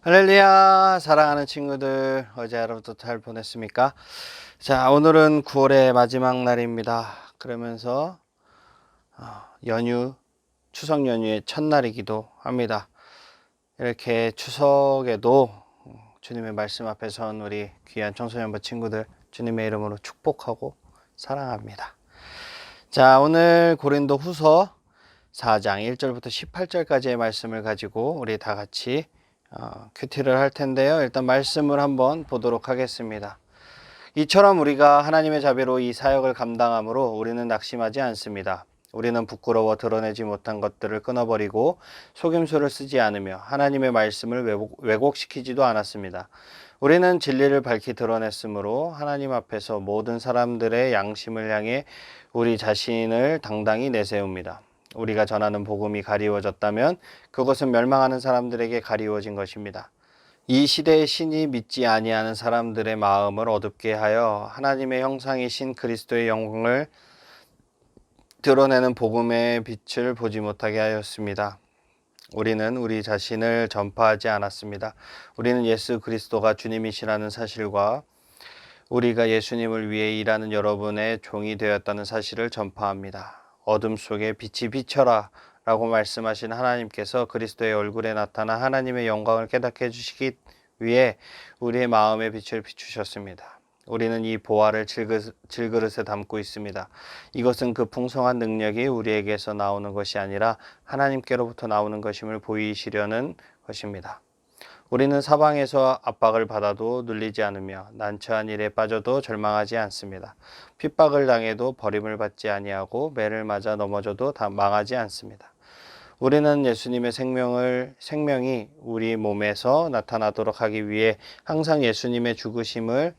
할렐루야, 사랑하는 친구들, 어제 하루도 잘 보냈습니까? 자, 오늘은 9월의 마지막 날입니다. 그러면서 추석 연휴의 첫날이기도 합니다. 이렇게 추석에도 주님의 말씀 앞에 선 우리 귀한 청소년부 친구들 주님의 이름으로 축복하고 사랑합니다. 자, 오늘 고린도 후서 4장 1절부터 18절까지의 말씀을 가지고 우리 다 같이 큐티를 할 텐데요. 일단 말씀을 한번 보도록 하겠습니다. 이처럼 우리가 하나님의 자비로 이 사역을 감당함으로 우리는 낙심하지 않습니다. 우리는 부끄러워 드러내지 못한 것들을 끊어버리고 속임수를 쓰지 않으며 하나님의 말씀을 왜곡시키지도 않았습니다. 우리는 진리를 밝히 드러냈으므로 하나님 앞에서 모든 사람들의 양심을 향해 우리 자신을 당당히 내세웁니다. 우리가 전하는 복음이 가리워졌다면 그것은 멸망하는 사람들에게 가리워진 것입니다. 이 시대의 신이 믿지 아니하는 사람들의 마음을 어둡게 하여 하나님의 형상이신 그리스도의 영광을 드러내는 복음의 빛을 보지 못하게 하였습니다. 우리는 우리 자신을 전파하지 않았습니다. 우리는 예수 그리스도가 주님이시라는 사실과 우리가 예수님을 위해 일하는 여러분의 종이 되었다는 사실을 전파합니다. 어둠 속에 빛이 비쳐라 라고 말씀하신 하나님께서 그리스도의 얼굴에 나타나 하나님의 영광을 깨닫게 해주시기 위해 우리의 마음의 빛을 비추셨습니다. 우리는 이 보화를 질그릇에 담고 있습니다. 이것은 그 풍성한 능력이 우리에게서 나오는 것이 아니라 하나님께로부터 나오는 것임을 보이시려는 것입니다. 우리는 사방에서 압박을 받아도 눌리지 않으며 난처한 일에 빠져도 절망하지 않습니다. 핍박을 당해도 버림을 받지 아니하고 매를 맞아 넘어져도 망하지 않습니다. 우리는 예수님의 생명이 우리 몸에서 나타나도록 하기 위해 항상 예수님의 죽으심을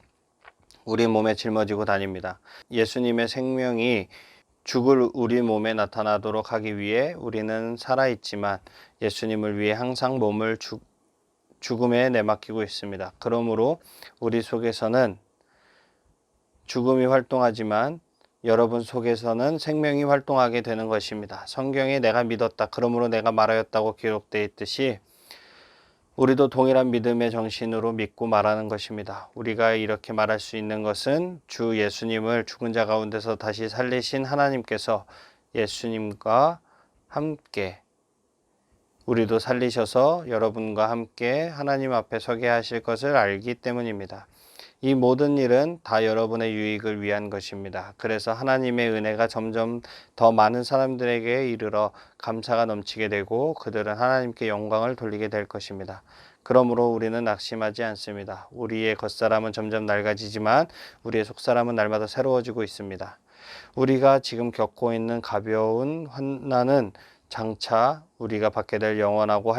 우리 몸에 짊어지고 다닙니다. 예수님의 생명이 죽을 우리 몸에 나타나도록 하기 위해 우리는 살아있지만 예수님을 위해 항상 몸을 죽음에 내맡기고 있습니다. 그러므로 우리 속에서는 죽음이 활동하지만 여러분 속에서는 생명이 활동하게 되는 것입니다. 성경에 내가 믿었다, 그러므로 내가 말하였다고 기록되어 있듯이 우리도 동일한 믿음의 정신으로 믿고 말하는 것입니다. 우리가 이렇게 말할 수 있는 것은 주 예수님을 죽은 자 가운데서 다시 살리신 하나님께서 예수님과 함께 우리도 살리셔서 여러분과 함께 하나님 앞에 서게 하실 것을 알기 때문입니다. 이 모든 일은 다 여러분의 유익을 위한 것입니다. 그래서 하나님의 은혜가 점점 더 많은 사람들에게 이르러 감사가 넘치게 되고 그들은 하나님께 영광을 돌리게 될 것입니다. 그러므로 우리는 낙심하지 않습니다. 우리의 겉사람은 점점 낡아지지만 우리의 속사람은 날마다 새로워지고 있습니다. 우리가 지금 겪고 있는 가벼운 환난은 장차 우리가 받게 될 영원하고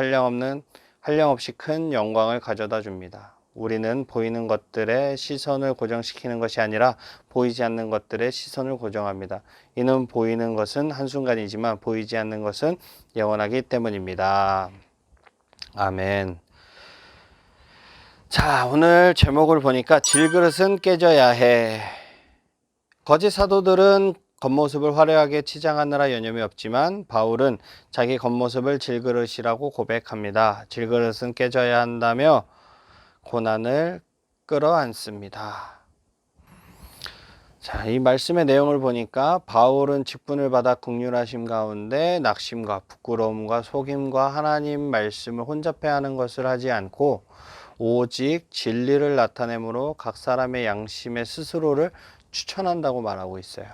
한량없이 큰 영광을 가져다 줍니다. 우리는 보이는 것들의 시선을 고정시키는 것이 아니라 보이지 않는 것들의 시선을 고정합니다. 이는 보이는 것은 한순간이지만 보이지 않는 것은 영원하기 때문입니다. 아멘. 자, 오늘 제목을 보니까 질그릇은 깨져야 해. 거짓 사도들은 겉모습을 화려하게 치장하느라 여념이 없지만 바울은 자기 겉모습을 질그릇이라고 고백합니다. 질그릇은 깨져야 한다며 고난을 끌어안습니다. 자, 이 말씀의 내용을 보니까 바울은 직분을 받아 긍휼하심 가운데 낙심과 부끄러움과 속임과 하나님 말씀을 혼잡해하는 것을 하지 않고 오직 진리를 나타내므로 각 사람의 양심에 스스로를 추천한다고 말하고 있어요.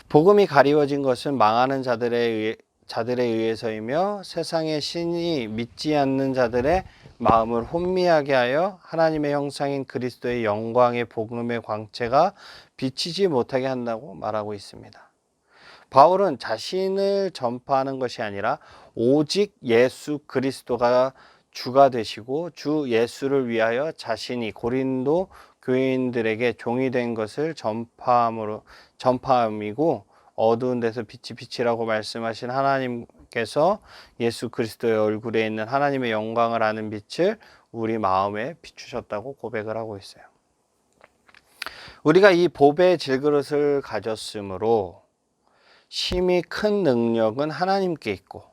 복음이 가리워진 것은 망하는 자들에 의해서이며 세상의 신이 믿지 않는 자들의 마음을 혼미하게 하여 하나님의 형상인 그리스도의 영광의 복음의 광채가 비치지 못하게 한다고 말하고 있습니다. 바울은 자신을 전파하는 것이 아니라 오직 예수 그리스도가 주가 되시고 주 예수를 위하여 자신이 고린도 교인들에게 종이 된 것을 전파함이고 어두운 데서 빛이라고 말씀하신 하나님께서 예수 그리스도의 얼굴에 있는 하나님의 영광을 아는 빛을 우리 마음에 비추셨다고 고백을 하고 있어요. 우리가 이 보배의 질그릇을 가졌으므로 심히 큰 능력은 하나님께 있고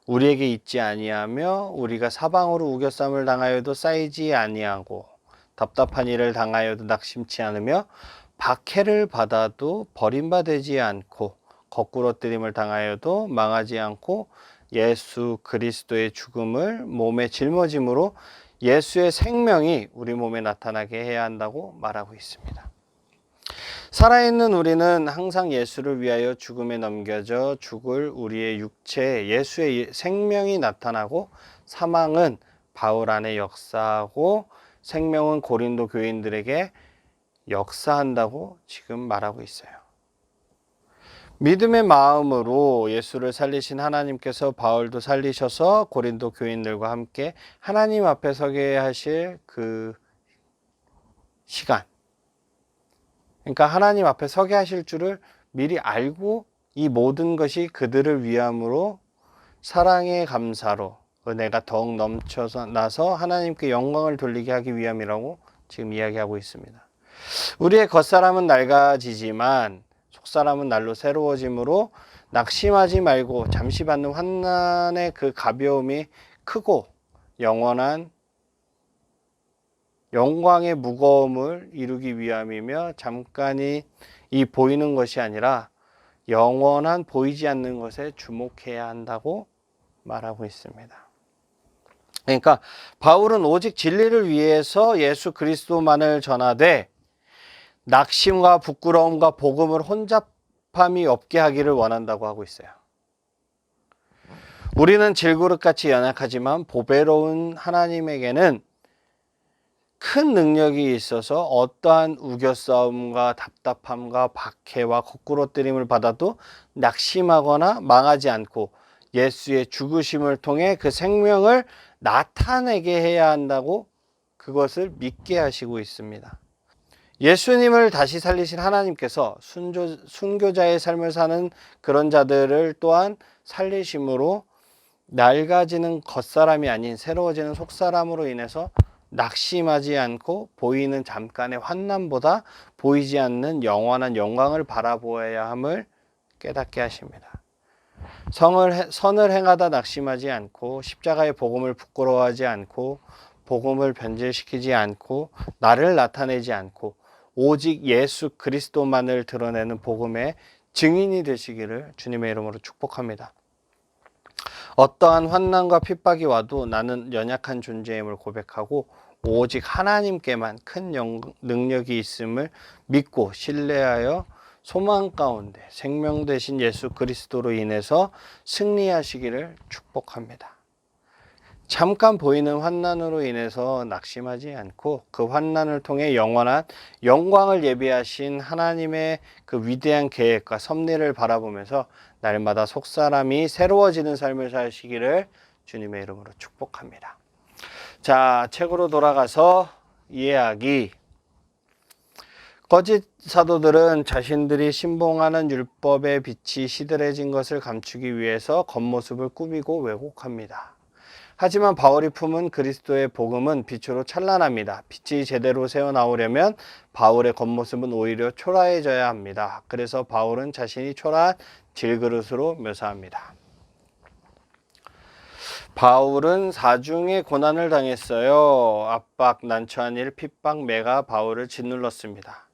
우리에게 있지 아니하며 우리가 사방으로 우겨쌈을 당하여도 쌓이지 아니하고 답답한 일을 당하여도 낙심치 않으며 박해를 받아도 버림받지 않고 거꾸러뜨림을 당하여도 망하지 않고 예수 그리스도의 죽음을 몸에 짊어짐으로 예수의 생명이 우리 몸에 나타나게 해야 한다고 말하고 있습니다. 살아있는 우리는 항상 예수를 위하여 죽음에 넘겨져 죽을 우리의 육체에 예수의 생명이 나타나고 사망은 바울 안에 역사하고 생명은 고린도 교인들에게 역사한다고 지금 말하고 있어요. 믿음의 마음으로 예수를 살리신 하나님께서 바울도 살리셔서 고린도 교인들과 함께 하나님 앞에 서게 하실 그 시간, 그러니까 하나님 앞에 서게 하실 줄을 미리 알고 이 모든 것이 그들을 위함으로 사랑의 감사로 은혜가 더욱 넘쳐서 나서 하나님께 영광을 돌리게 하기 위함이라고 지금 이야기하고 있습니다. 우리의 겉사람은 낡아지지만 속사람은 날로 새로워짐으로 낙심하지 말고 잠시 받는 환난의 그 가벼움이 크고 영원한 영광의 무거움을 이루기 위함이며 잠깐이 이 보이는 것이 아니라 영원한 보이지 않는 것에 주목해야 한다고 말하고 있습니다. 그러니까 바울은 오직 진리를 위해서 예수 그리스도만을 전하되 낙심과 부끄러움과 복음을 혼잡함이 없게 하기를 원한다고 하고 있어요. 우리는 질그릇같이 연약하지만 보배로운 하나님에게는 큰 능력이 있어서 어떠한 우겨싸움과 답답함과 박해와 거꾸러뜨림을 받아도 낙심하거나 망하지 않고 예수의 죽으심을 통해 그 생명을 나타내게 해야 한다고 그것을 믿게 하시고 있습니다. 예수님을 다시 살리신 하나님께서 순교자의 삶을 사는 그런 자들을 또한 살리심으로 낡아지는 겉사람이 아닌 새로워지는 속사람으로 인해서 낙심하지 않고 보이는 잠깐의 환난보다 보이지 않는 영원한 영광을 바라보아야 함을 깨닫게 하십니다. 선을 행하다 낙심하지 않고 십자가의 복음을 부끄러워하지 않고 복음을 변질시키지 않고 나를 나타내지 않고 오직 예수 그리스도만을 드러내는 복음의 증인이 되시기를 주님의 이름으로 축복합니다. 어떠한 환난과 핍박이 와도 나는 연약한 존재임을 고백하고 오직 하나님께만 큰 능력이 있음을 믿고 신뢰하여 소망 가운데 생명 되신 예수 그리스도로 인해서 승리하시기를 축복합니다. 잠깐 보이는 환난으로 인해서 낙심하지 않고 그 환난을 통해 영원한 영광을 예비하신 하나님의 그 위대한 계획과 섭리를 바라보면서 날마다 속사람이 새로워지는 삶을 사시기를 주님의 이름으로 축복합니다. 자, 책으로 돌아가서 이해하기. 거짓 사도들은 자신들이 신봉하는 율법의 빛이 시들해진 것을 감추기 위해서 겉모습을 꾸미고 왜곡합니다. 하지만 바울이 품은 그리스도의 복음은 빛으로 찬란합니다. 빛이 제대로 새어나오려면 바울의 겉모습은 오히려 초라해져야 합니다. 그래서 바울은 자신이 초라한 질그릇으로 묘사합니다. 바울은 사중의 고난을 당했어요. 압박, 난처한 일, 핍박, 매가 바울을 짓눌렀습니다.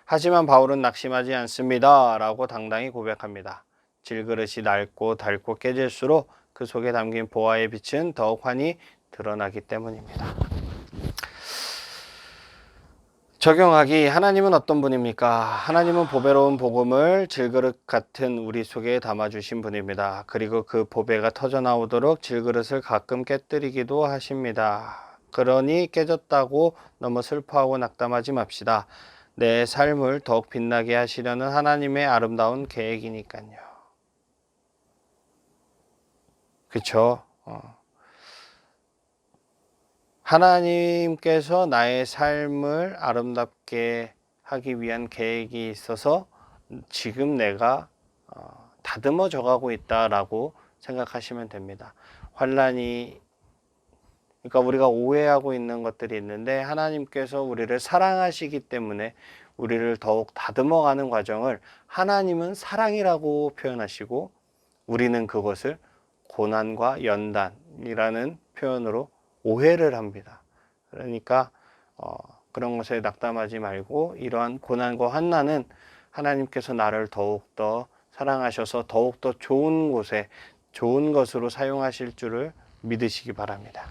하지만 바울은 낙심하지 않습니다. 라고 당당히 고백합니다. 질그릇이 낡고 닳고 깨질수록 그 속에 담긴 보화의 빛은 더욱 환히 드러나기 때문입니다. 적용하기. 하나님은 어떤 분입니까? 하나님은 보배로운 복음을 질그릇 같은 우리 속에 담아주신 분입니다. 그리고 그 보배가 터져나오도록 질그릇을 가끔 깨뜨리기도 하십니다. 그러니 깨졌다고 너무 슬퍼하고 낙담하지 맙시다. 내 삶을 더욱 빛나게 하시려는 하나님의 아름다운 계획이니까요. 그렇죠? 하나님께서 나의 삶을 아름답게 하기 위한 계획이 있어서 지금 내가 다듬어져 가고 있다라고 생각하시면 됩니다. 환난이, 그러니까 우리가 오해하고 있는 것들이 있는데 하나님께서 우리를 사랑하시기 때문에 우리를 더욱 다듬어가는 과정을 하나님은 사랑이라고 표현하시고 우리는 그것을 고난과 연단이라는 표현으로 오해를 합니다. 그러니까 그런 것에 낙담하지 말고 이러한 고난과 환난은 하나님께서 나를 더욱더 사랑하셔서 더욱더 좋은 곳에 좋은 것으로 사용하실 줄을 믿으시기 바랍니다.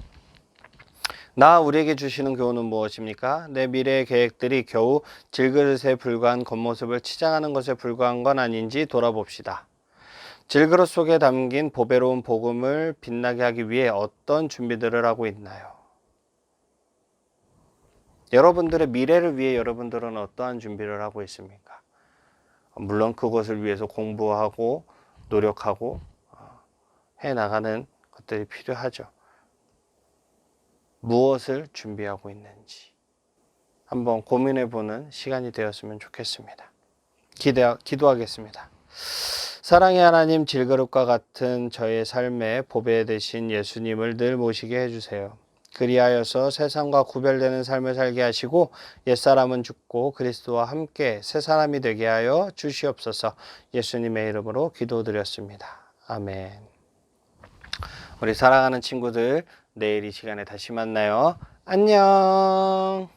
우리에게 주시는 교훈은 무엇입니까? 내 미래의 계획들이 겨우 질그릇에 불과한 겉모습을 치장하는 것에 불과한 건 아닌지 돌아봅시다. 질그릇 속에 담긴 보배로운 복음을 빛나게 하기 위해 어떤 준비들을 하고 있나요? 여러분들의 미래를 위해 여러분들은 어떠한 준비를 하고 있습니까? 물론 그것을 위해서 공부하고 노력하고 해나가는 것들이 필요하죠. 무엇을 준비하고 있는지 한번 고민해보는 시간이 되었으면 좋겠습니다. 기도하겠습니다. 사랑의 하나님, 질그릇과 같은 저의 삶에 보배 되신 예수님을 늘 모시게 해주세요. 그리하여서 세상과 구별되는 삶을 살게 하시고 옛사람은 죽고 그리스도와 함께 새 사람이 되게 하여 주시옵소서. 예수님의 이름으로 기도드렸습니다. 아멘. 우리 사랑하는 친구들, 내일 이 시간에 다시 만나요. 안녕.